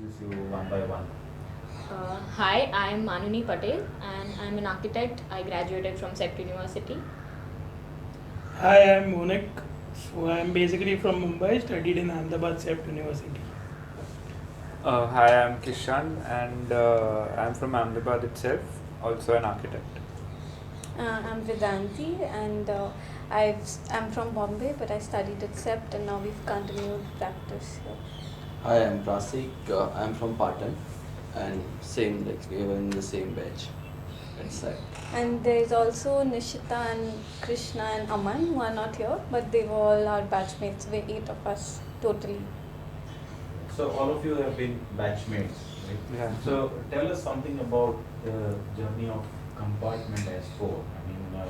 introduce you one by one. Hi, I'm Manuni Patel and I'm an architect. I graduated from CEPT University. Hi, I'm Monik. So I'm basically from Mumbai, studied in Ahmedabad CEPT University. Hi, I'm Kishan and I'm from Ahmedabad itself, also an architect. I'm Vedanti and I'm from Bombay, but I studied at CEPT and now we've continued practice here. Hi, I'm Prasik. I'm from Patan, and same like we were in the same batch at SAC. And there's also Nishita and Krishna and Aman who are not here, but they were all our batchmates. We're 8 of us totally. So all of you have been batchmates, right? Yeah. So tell us something about the journey of Compartment S4. I mean,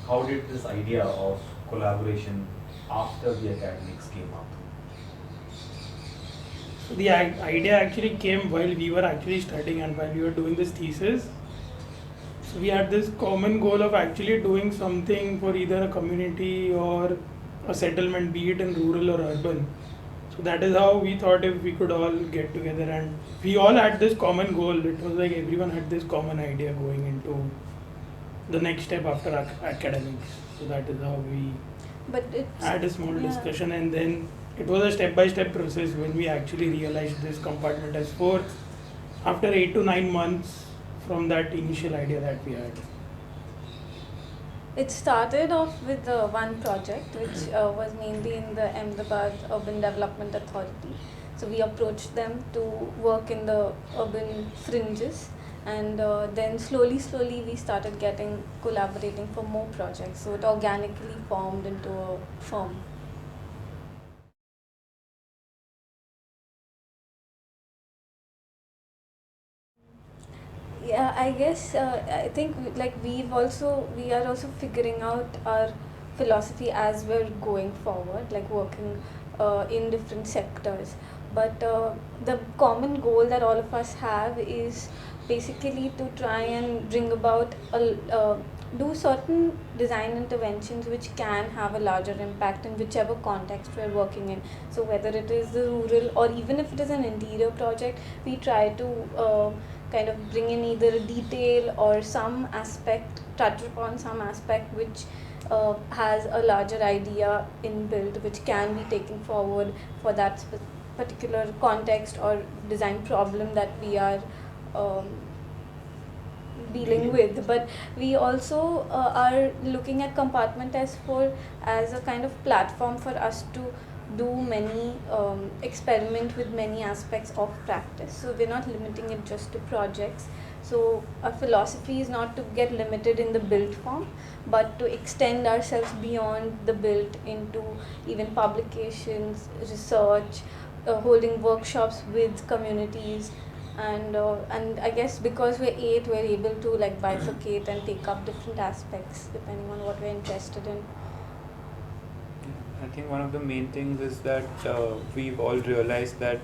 how did this idea of collaboration after the academics came up? So the idea actually came while we were actually studying and while we were doing this thesis. So we had this common goal of actually doing something for either a community or a settlement, be it in rural or urban. So that is how we thought if we could all get together, and we all had this common goal. It was like everyone had this common idea going into the next step after academics. So that is how we But it's had a small discussion, and then it was a step-by-step process when we actually realized this compartment as four after 8 to 9 months from that initial idea that we had. It started off with one project which was mainly in the Ahmedabad Urban Development Authority. So we approached them to work in the urban fringes, and then slowly we started collaborating for more projects. So it organically formed into a firm. Yeah, I guess I think we are also figuring out our philosophy as we're going forward, like working in different sectors. But the common goal that all of us have is basically to try and bring about do certain design interventions which can have a larger impact in whichever context we're working in. So whether it is the rural or even if it is an interior project, we try to kind of bring in either a detail or some aspect, touch upon some aspect which has a larger idea inbuilt, which can be taken forward for that particular context or design problem that we are um, dealing with. But we also are looking at Compartment S4 as a kind of platform for us to do many experiment with many aspects of practice. So we're not limiting it just to projects. So our philosophy is not to get limited in the built form, but to extend ourselves beyond the built into even publications, research, holding workshops with communities, and I guess because we're 8, we're able to like bifurcate and take up different aspects depending on what we're interested in. I think one of the main things is that we've all realized that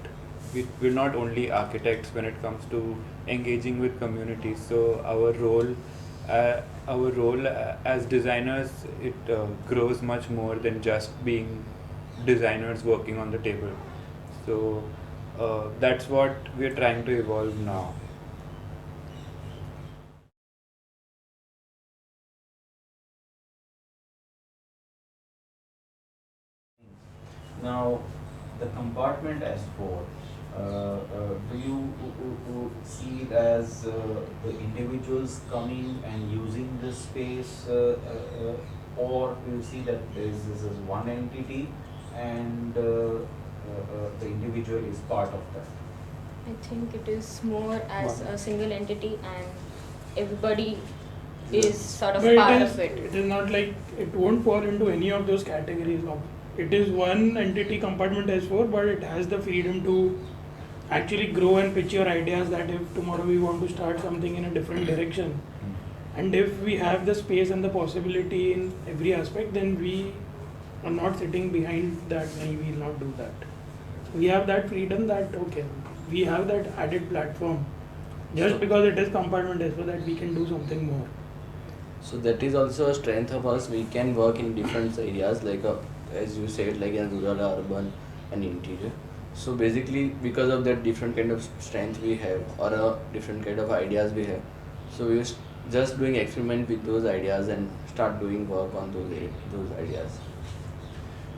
we're not only architects when it comes to engaging with communities. So our role as designers, it grows much more than just being designers working on the table. So that's what we're trying to evolve now. Now, the Compartment S4. Do you see it as the individuals coming and using this space, or do you see that this is one entity and the individual is part of that? I think it is more as a single entity and everybody is sort of But part it is, of it. it is not like it won't fall into any of those categories. It is one entity, compartment S4, but it has the freedom to actually grow and pitch your ideas that if tomorrow we want to start something in a different direction, and if we have the space and the possibility in every aspect, then we are not sitting behind that, we will not do that. So we have that freedom that, okay, we have that added platform just because it is compartment S4 that we can do something more. So that is also a strength of us. We can work in different areas, like as you said, like in rural, urban, and interior. So basically, because of that different kind of strength we have, or a different kind of ideas we have, so we was just doing experiment with those ideas and start doing work on those ideas.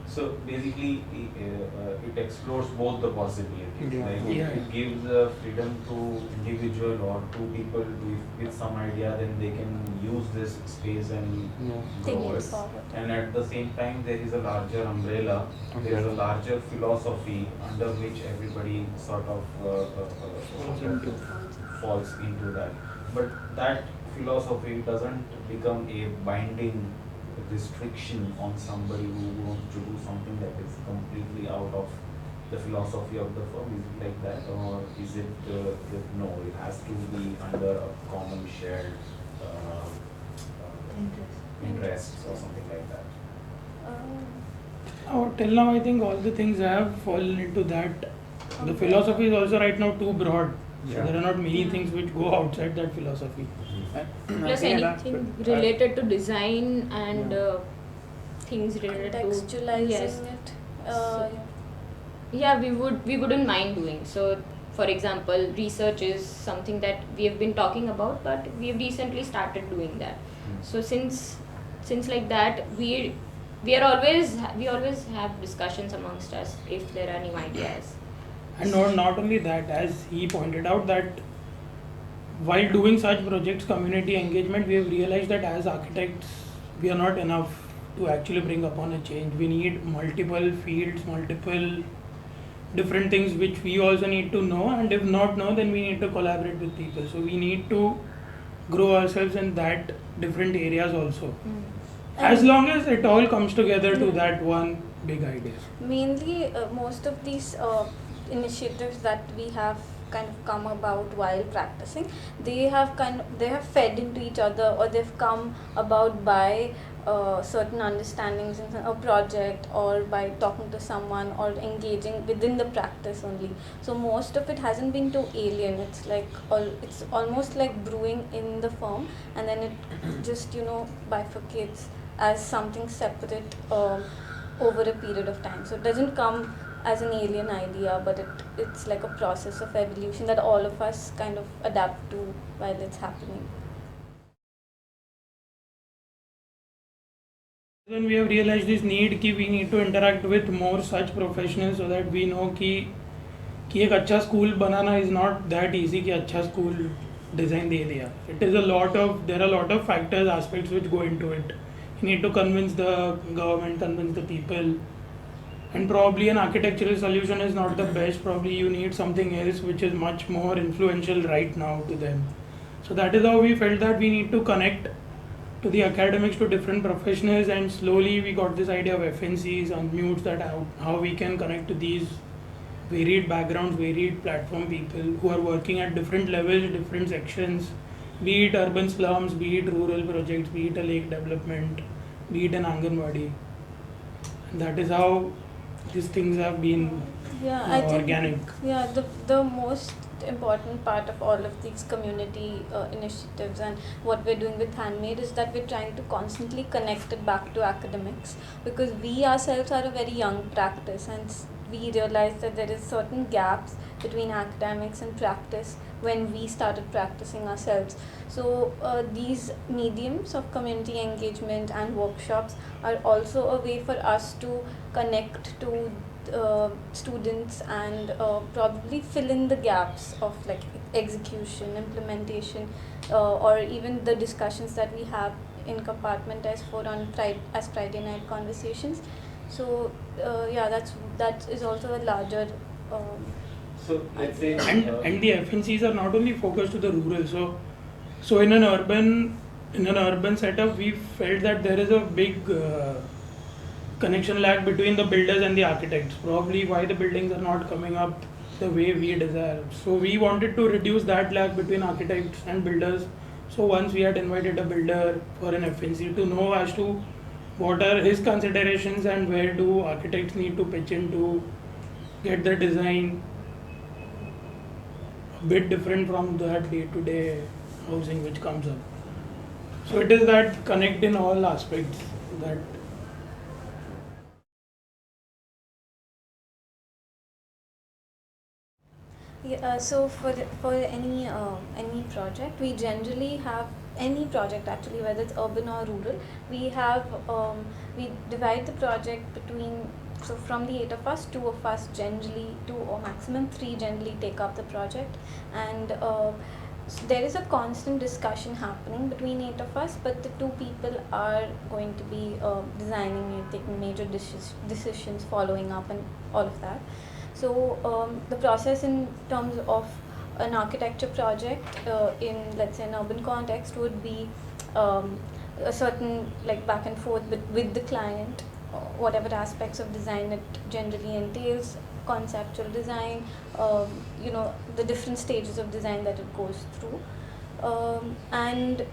So basically, it explores both the possibilities. Yeah. Like Yeah. it gives freedom to individual or to people with some idea, then they can use this space and Yeah. Take grow it it. forward. And at the same time, there is a larger umbrella. There is a larger philosophy under which everybody sort of falls into that. But that philosophy doesn't become a binding restriction on somebody who wants to do something that is completely out of the philosophy of the firm. Is it like that, or is it no? It has to be under a common shared interests or something like that. Till now, I think all the things have fallen into that. The philosophy is also right now too broad. So Yeah. there are not many things which go outside that philosophy. Plus anything related to design and things related to Contextualizing yes. it. So- Yeah, we wouldn't mind doing. So for example, research is something that we have been talking about, but we have recently started doing that. So since like that, we always have discussions amongst us if there are new ideas. And not only that, as he pointed out, that while doing such projects, community engagement, we have realized that as architects, we are not enough to actually bring upon a change. We need multiple fields, multiple different things which we also need to know, and if not know, then we need to collaborate with people. So we need to grow ourselves in that different areas also. As long as it all comes together to that one big idea. Mainly, most of these initiatives that we have kind of come about while practicing, they have fed into each other, or they've come about by certain understandings in a project, or by talking to someone, or engaging within the practice only. So most of it hasn't been too alien. It's like it's almost like brewing in the firm, and then it just bifurcates as something separate over a period of time. So it doesn't come as an alien idea, but it's like a process of evolution that all of us kind of adapt to while it's happening. When we have realized this need कि we need to interact with more such professionals so that we know कि एक अच्छा school banana is not that easy कि अच्छा school design दे दिया. It is there are a lot of factors, aspects which go into it. You need to convince the government, convince the people, and probably an architectural solution is not the best. Probably you need something else which is much more influential right now to them. So that is how we felt that we need to connect to the academics, to different professionals, and slowly we got this idea of FNCs and mutes, that how we can connect to these varied backgrounds, varied platform people who are working at different levels, different sections, be it urban slums, be it rural projects, be it a lake development, be it an Anganwadi. And that is how these things have been I think organic. the most important part of all of these community initiatives and what we're doing with Handmade is that we're trying to constantly connect it back to academics, because we ourselves are a very young practice, and we realized that there is certain gaps between academics and practice when we started practicing ourselves. So these mediums of community engagement and workshops are also a way for us to connect to students and probably fill in the gaps of like execution, implementation, or even the discussions that we have in compartment S4 on Friday night conversations. So that is also a larger So let's say And the FNCs are not only focused to the rural. So in an urban setup, we felt that there is a big connection lag between the builders and the architects. Probably why the buildings are not coming up the way we desire. So we wanted to reduce that lag between architects and builders. So once we had invited a builder for an FNC to know as to what are his considerations and where do architects need to pitch in to get the design a bit different from that day-to-day housing which comes up. So it is that connect in all aspects that Yeah, so for any project, we generally have any project actually, whether it's urban or rural, we have we divide the project between, so from the 8 of us, 2 of us generally, 2 or maximum 3 generally take up the project, and there is a constant discussion happening between 8 of us, but the 2 people are going to be designing it, taking major decisions, following up, and all of that. So the process in terms of an architecture project in, let's say, an urban context would be a certain like back and forth with the client, whatever aspects of design it generally entails, conceptual design, the different stages of design that it goes through, and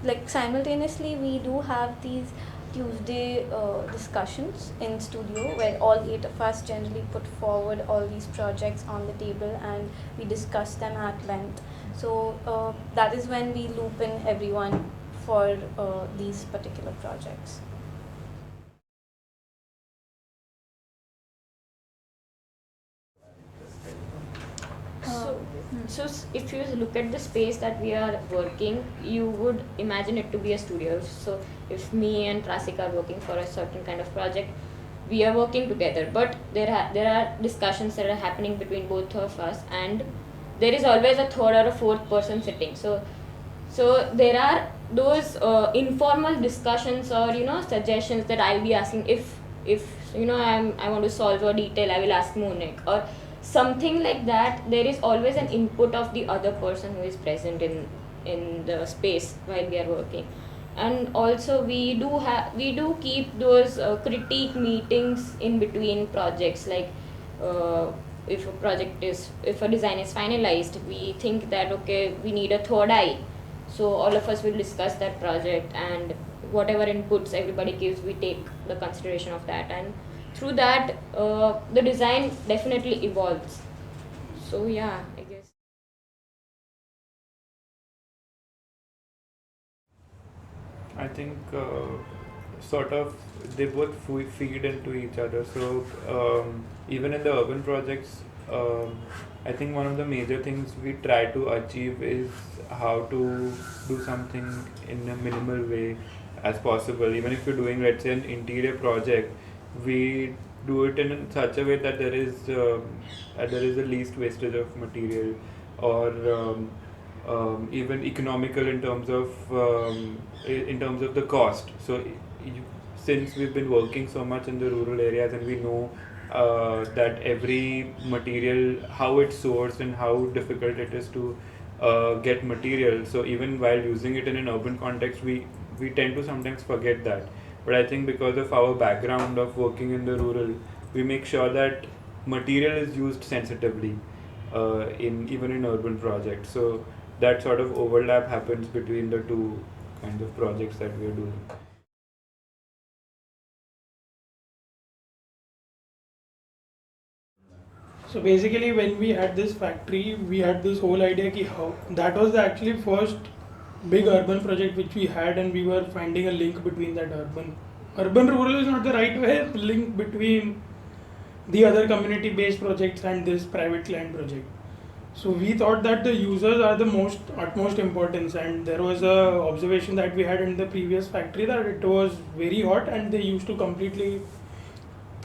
like simultaneously we do have these Tuesday discussions in studio where all 8 of us generally put forward all these projects on the table and we discuss them at length. So that is when we loop in everyone for these particular projects. So if you look at the space that we are working, you would imagine it to be a studio. So if me and Trasik are working for a certain kind of project, we are working together. But there are discussions that are happening between both of us, and there is always a third or a fourth person sitting. So there are those informal discussions or suggestions that I'll be asking if I want to solve a detail, I will ask Monik or something like that. There is always an input of the other person who is present in the space while we are working. And also we do keep those critique meetings in between projects, like if a design is finalized, we think that okay, we need a third eye, so all of us will discuss that project, and whatever inputs everybody gives, we take the consideration of that, and through that the design definitely evolves. So yeah, I guess. I think sort of they both feed into each other. So even in the urban projects, I think one of the major things we try to achieve is how to do something in a minimal way as possible. Even if you're doing, let's say, an interior project, we do it in such a way that there is the least wastage of material, or even economical in terms of the cost. So since we've been working so much in the rural areas, and we know that every material, how it's sourced and how difficult it is to get material, so even while using it in an urban context, we tend to sometimes forget that. But I think because of our background of working in the rural, we make sure that material is used sensitively in urban projects. So that sort of overlap happens between the two kinds of projects that we are doing. So basically, when we had this factory, we had this whole idea ki how that was the actually first big urban project which we had, and we were finding a link between that urban rural is not the right way, link between the other community based projects and this private client project. So we thought that the users are the utmost importance, and there was a observation that we had in the previous factory that it was very hot and they used to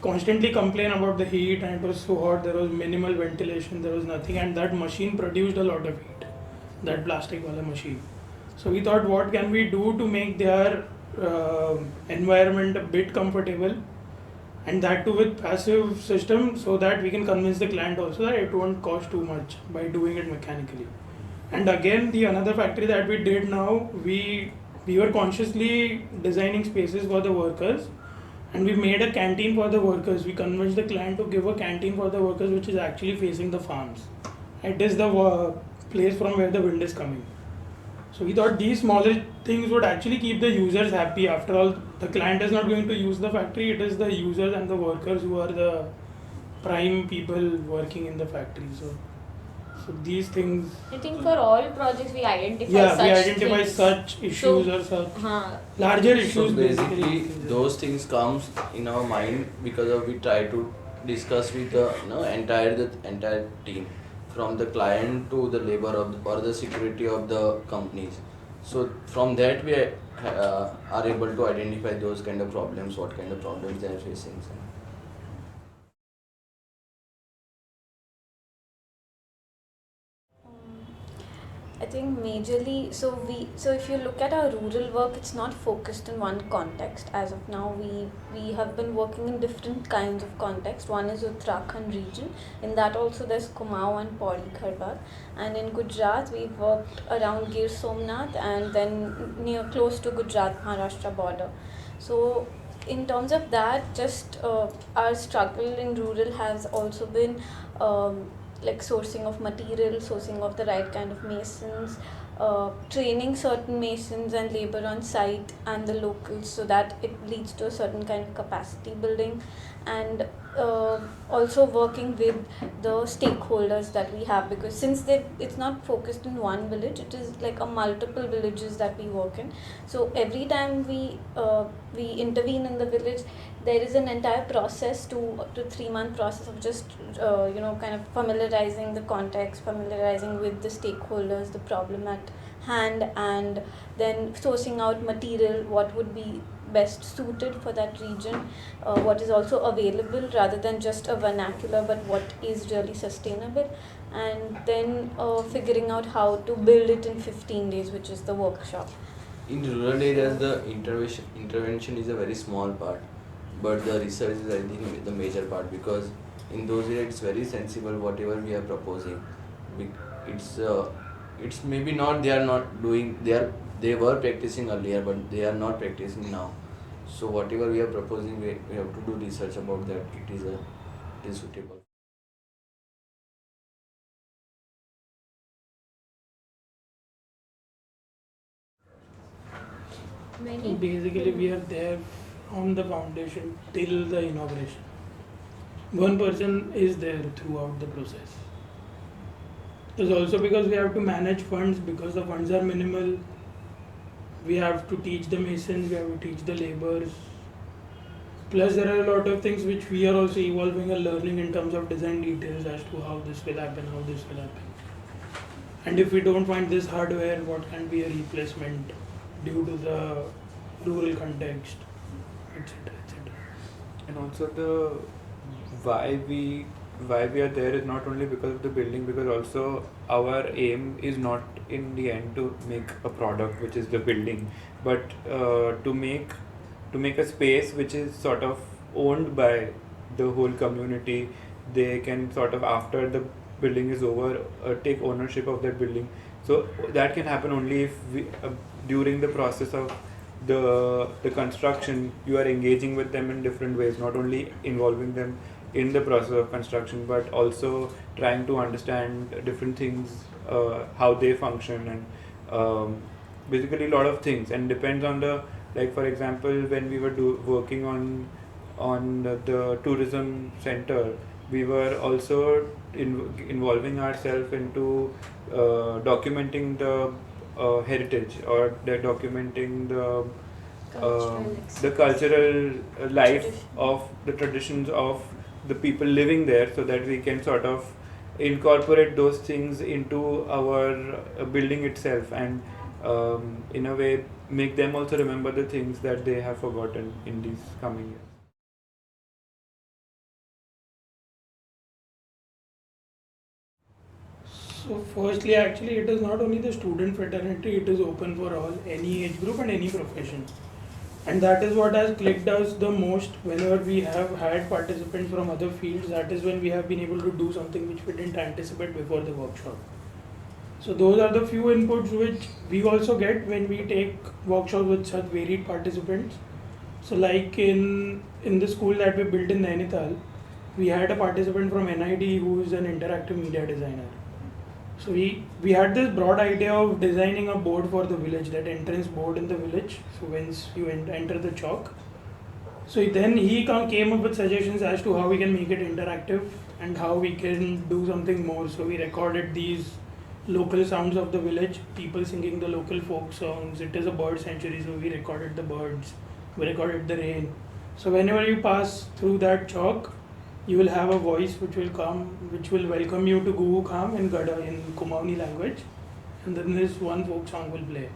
constantly complain about the heat, and it was so hot, there was minimal ventilation, there was nothing, and that machine produced a lot of heat, that plastic wala machine. So we thought, what can we do to make their environment a bit comfortable, and that too with passive system, so that we can convince the client also that it won't cost too much by doing it mechanically. And again, the another factory that we did now, we were consciously designing spaces for the workers, and we made a canteen for the workers. We convinced the client to give a canteen for the workers which is actually facing the farms. It is the place from where the wind is coming. So we thought these smaller things would actually keep the users happy. After all, the client is not going to use the factory, it is the users and the workers who are the prime people working in the factory. So these things. I think for all projects we identify We such identify things. such issues or such हाँ, larger So issues. basically, those things comes in our mind because of we try to discuss with the entire team from the client to the labor or the security of the companies. So from that we are able to identify those kind of problems, what kind of problems they are facing. I think majorly, so if you look at our rural work, it's not focused in one context. As of now, we have been working in different kinds of context. One is Uttarakhand region. In that also there's Kumaon and Pauri Kharbag. And in Gujarat, we've worked around Gir Somnath and then near close to Gujarat Maharashtra border. So in terms of that, just our struggle in rural has also been like sourcing of material, sourcing of the right kind of masons, training certain masons and labor on site and the locals so that it leads to a certain kind of capacity building, and also working with the stakeholders that we have, because since it's not focused in one village, it is like a multiple villages that we work in. So every time we intervene in the village, there is an entire process, 2 to 3 month process of just kind of familiarizing the context, familiarizing with the stakeholders, the problem at hand, and then sourcing out material, what would be best suited for that region, what is also available rather than just a vernacular, but what is really sustainable, and then figuring out how to build it in 15 days, which is the workshop. In rural areas, the intervention is a very small part, but the research is, I think, the major part, because in those areas it's very sensible whatever we are proposing. It's maybe not, they are not doing, they were practicing earlier, but they are not practicing now. So whatever we are proposing, we have to do research about that. It is suitable. Many Basically, we are there on the foundation till the inauguration. One person is there throughout the process. It's also because we have to manage funds, because the funds are minimal. We have to teach the masons, we have to teach the laborers. Plus, there are a lot of things which we are also evolving and learning in terms of design details as to how this will happen, how this will happen. And if we don't find this hardware, what can be a replacement due to the rural context, etc. etc. And also the why we are there is not only because of the building, because also our aim is not in the end to make a product which is the building, but to make a space which is sort of owned by the whole community. They can sort of, after the building is over, take ownership of that building. So that can happen only if we, during the process of the construction, you are engaging with them in different ways, not only involving them in the process of construction, but also trying to understand different things, how they function, and basically a lot of things. And depends on the, like for example, when we were working on the tourism center, we were also involving ourselves into documenting the heritage, or documenting the cultural life Tradition. of the traditions of the people living there, so that we can sort of incorporate those things into our building itself, and in a way make them also remember the things that they have forgotten in these coming years. So, firstly, actually, it is not only the student fraternity, it is open for all, any age group and any profession. And that is what has clicked us the most. Whenever we have had participants from other fields, that is when we have been able to do something which we didn't anticipate before the workshop. So those are the few inputs which we also get when we take workshops with such varied participants. So like in the school that we built in Nainital, we had a participant from NID who is an interactive media designer. So we had this broad idea of designing a board for the village, that entrance board in the village. So once you enter the chalk. So then he came up with suggestions as to how we can make it interactive and how we can do something more. So we recorded these local sounds of the village, people singing the local folk songs. It is a bird sanctuary, so we recorded the birds, we recorded the rain. So whenever you pass through that chalk, you will have a voice which will come, which will welcome you to Gugu Kham in Gada in Kumaoni language, and then this one folk song will play.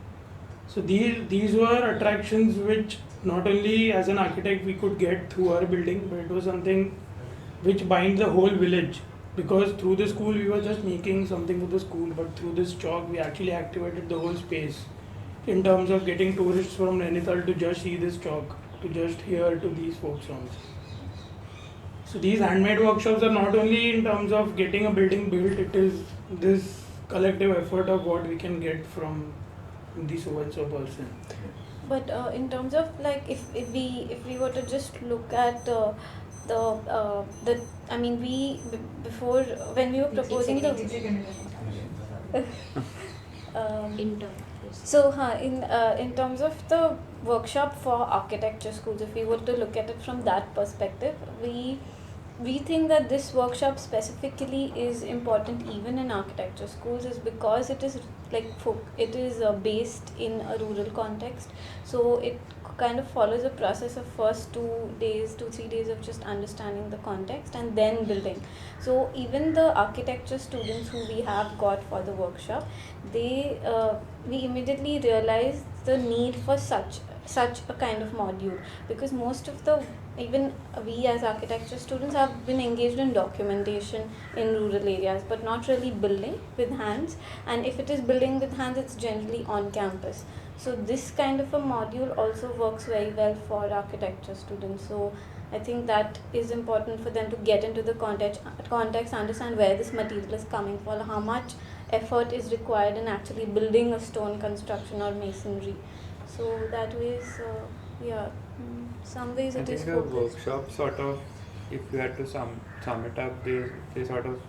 So these were attractions which not only as an architect we could get through our building, but it was something which binds the whole village. Because through the school we were just making something for the school, but through this chalk we actually activated the whole space in terms of getting tourists from Nainital to just see this chalk, to just hear to these folk songs. So these handmade workshops are not only in terms of getting a building built, it is this collective effort of what we can get from the so and so person. But in terms of like if we were to just look at the I mean before when we were proposing the Intern. so in terms of the workshop for architecture schools, if we were to look at it from that perspective, we think that this workshop specifically is important even in architecture schools, is because it is like it is based in a rural context, so it kind of follows a process of first 2-3 days of just understanding the context and then building. So even the architecture students who we have got for the workshop, they we immediately realized the need for such a kind of module, because most of the even we as architecture students have been engaged in documentation in rural areas, but not really building with hands, and if it is building with hands, it's generally on campus. So this kind of a module also works very well for architecture students. So I think that is important for them to get into the context, understand where this material is coming from, how much effort is required in actually building a stone construction or masonry. So that ways, some ways I it is think the focused. workshop sort of, if you had to sum it up, they sort of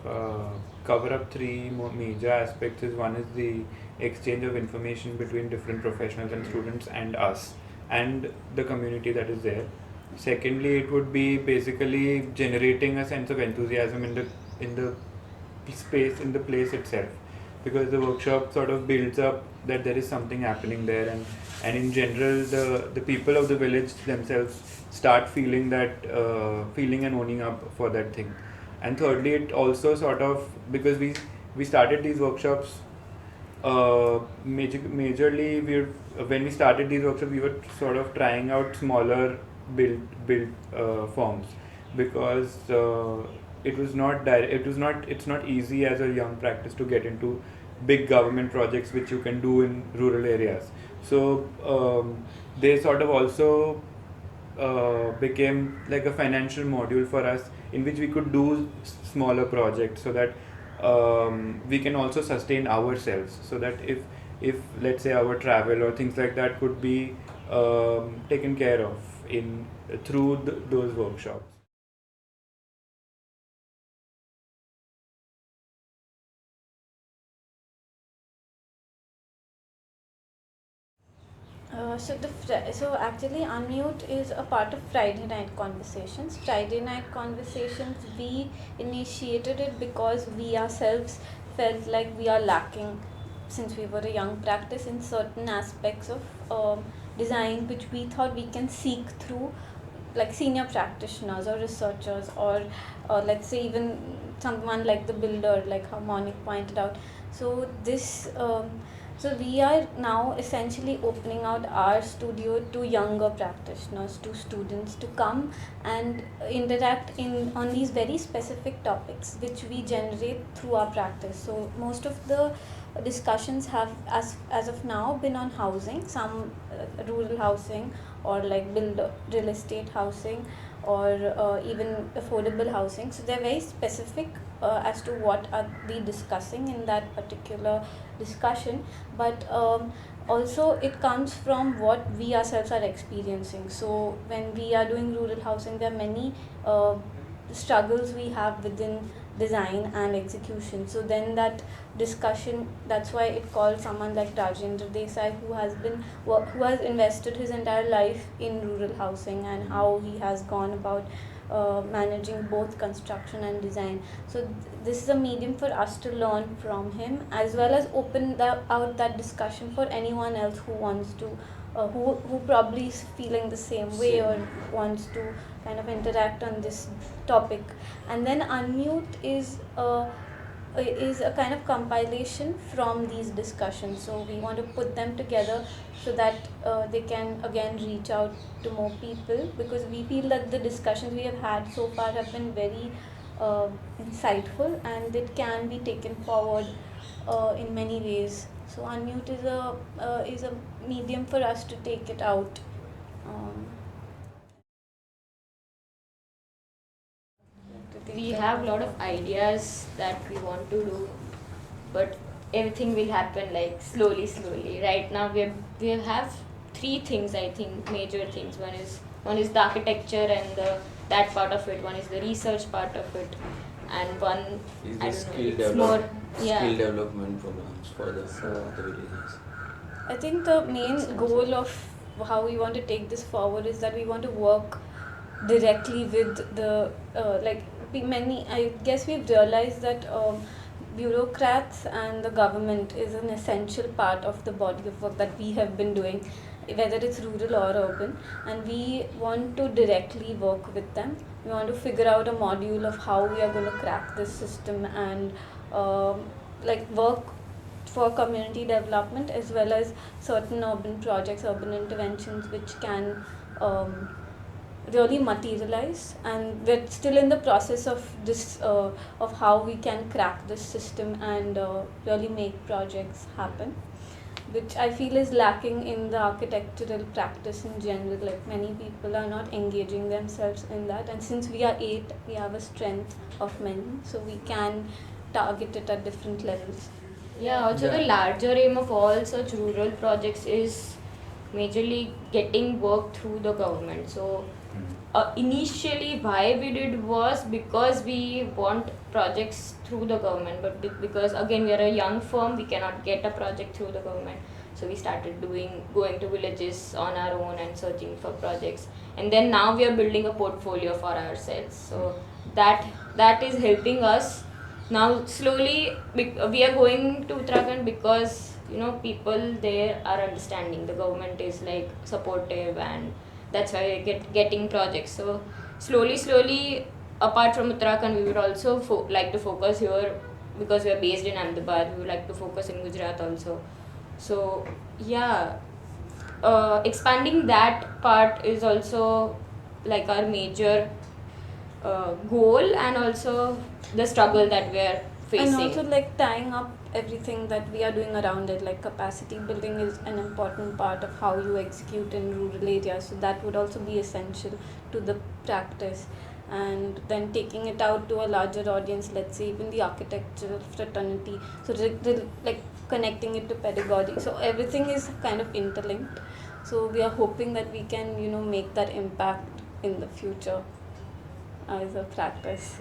cover up three more major aspects. One is the exchange of information between different professionals and students and us and the community that is there. Secondly, it would be basically generating a sense of enthusiasm in the space, in the place itself, because the workshop sort of builds up that there is something happening there, and in general the people of the village themselves start feeling that feeling and owning up for that thing. And thirdly, it also sort of, because we started these workshops majorly when we started these workshops, we were sort of trying out smaller build forms, because it's not easy as a young practice to get into big government projects which you can do in rural areas. So they sort of also became like a financial module for us, in which we could do smaller projects, so that we can also sustain ourselves, so that if let's say our travel or things like that could be taken care of through those workshops. So actually Unmute is a part of Friday Night Conversations. Friday Night Conversations, we initiated it because we ourselves felt like we are lacking, since we were a young practice, in certain aspects of design which we thought we can seek through like senior practitioners or researchers, or let's say even someone like the builder, like how Monique pointed out. So so we are now essentially opening out our studio to younger practitioners, to students, to come and interact on these very specific topics which we generate through our practice. So most of the discussions have as of now been on housing, some rural housing, or like real estate housing, or even affordable housing. So they're very specific as to what are we discussing in that particular discussion, but also it comes from what we ourselves are experiencing. So when we are doing rural housing, there are many struggles we have within design and execution. So then that discussion, that's why it called someone like Rajendra Desai, who has invested his entire life in rural housing, and how he has gone about managing both construction and design. So this is a medium for us to learn from him, as well as open out that discussion for anyone else who wants to who probably is feeling the same way or wants to kind of interact on this topic. And then Unmute is a kind of compilation from these discussions. So we want to put them together so that they can again reach out to more people, because we feel that the discussions we have had so far have been very insightful and it can be taken forward in many ways. So Unmute is a medium for us to take it out. We have a lot of ideas that we want to do, but everything will happen like slowly. Right now we have three things, I think, major things. One is the architecture and that part of it. One is the research part of it, and one Is I the don't know. It's more skill development programs for the villagers. I think the main goal of how we want to take this forward is that we want to work directly with the I guess we've realized that bureaucrats and the government is an essential part of the body of work that we have been doing, whether it's rural or urban, and we want to directly work with them. We want to figure out a module of how we are going to crack this system and work for community development as well as certain urban projects, urban interventions which can really materialize. And we're still in the process of this of how we can crack this system and really make projects happen, which I feel is lacking in the architectural practice in general. Like, many people are not engaging themselves in that, and since we are 8, we have a strength of many, so we can target it at different levels. Yeah, also the larger aim of all such rural projects is majorly getting work through the government. So initially why we did was because we want projects through the government, but because again we are a young firm, we cannot get a project through the government. So we started going to villages on our own and searching for projects, and then now we are building a portfolio for ourselves. So that is helping us. Now slowly we are going to Uttarakhand because people there are understanding, the government is like supportive, and that's why we're getting projects. So slowly, apart from Uttarakhand, we would also like to focus here, because we are based in Ahmedabad. We would like to focus in Gujarat also. So yeah, expanding that part is also like our major goal, and also the struggle that we are facing. And also tying up everything that we are doing around it, like capacity building is an important part of how you execute in rural areas, so that would also be essential to the practice. And then taking it out to a larger audience, let's say even the architectural fraternity, so connecting it to pedagogy, so everything is kind of interlinked. So we are hoping that we can make that impact in the future as a practice.